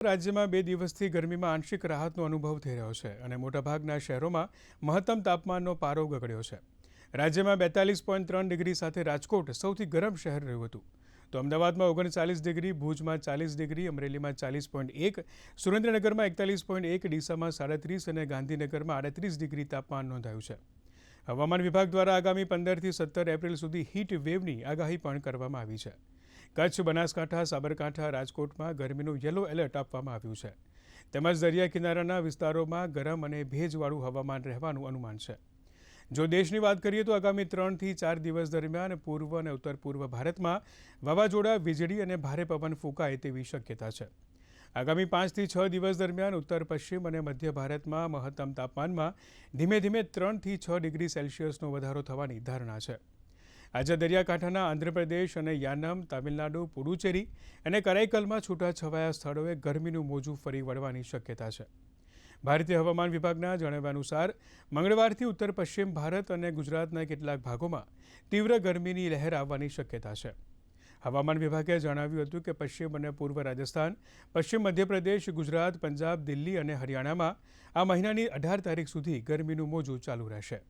રાજ્યમાં 2 દિવસથી ગરમીમાં આંશિક રાહતનો અનુભવ થઈ રહ્યો છે અને મોટાભાગના શહેરોમાં મહત્તમ તાપમાનનો પારો ગગડ્યો છે. રાજ્યમાં 42.3 ડિગ્રી સાથે રાજકોટ સૌથી ગરમ શહેર રહ્યું હતું. તો અમદાવાદમાં 39 ડિગ્રી, ભુજમાં 40 ડિગ્રી, અમરેલીમાં 40.1, સુરેન્દ્રનગરમાં 41.1, ડીસામાં 37 અને ગાંધીનગરમાં 38 ડિગ્રી તાપમાન નોંધાયું છે. હવામાન વિભાગ દ્વારા આગામી 15થી 17 એપ્રિલ સુધી હીટ વેવની આગાહી પણ કરવામાં આવી છે. કચ્છ, બનાસકાંઠા, સાબરકાંઠા, રાજકોટમાં ગરમીનું યલો એલર્ટ આપવામાં આવ્યું છે. તેમજ દરિયા કિનારાના વિસ્તારોમાં ગરમ અને ભેજવાળું હવામાન રહેવાનું અનુમાન છે. જો દેશની વાત કરીએ તો આગામી 3થી 4 દિવસ દરમિયાન પૂર્વ અને ઉત્તર પૂર્વ ભારતમાં વાવાઝોડા, વીજળી અને ભારે પવન ફૂંકાય તેવી શક્યતા છે. આગામી 5થી 6 દિવસ દરમિયાન ઉત્તર પશ્ચિમ અને મધ્ય ભારતમાં મહત્તમ તાપમાનમાં ધીમે ધીમે 3થી 6 ડિગ્રી સેલ્સિયસનો વધારો થવાની ધારણા છે. આજે દરિયાકાંઠાના આંધ્રપ્રદેશ અને યાનમ, તામિલનાડુ, પુડુચેરી અને કરાઈકલમાં છૂટાછવાયા સ્થળોએ ગરમીનું મોજું ફરી વળવાની શક્યતા છે. ભારતીય હવામાન વિભાગના જણાવ્યા અનુસાર મંગળવારથી ઉત્તર પશ્ચિમ ભારત અને ગુજરાતના કેટલાક ભાગોમાં તીવ્ર ગરમીની લહેર આવવાની શક્યતા છે. હવામાન વિભાગે જણાવ્યું હતું કે પશ્ચિમ અને પૂર્વ રાજસ્થાન, પશ્ચિમ મધ્યપ્રદેશ, ગુજરાત, પંજાબ, દિલ્હી અને હરિયાણામાં આ મહિનાની 18 તારીખ સુધી ગરમીનું મોજું ચાલુ રહેશે.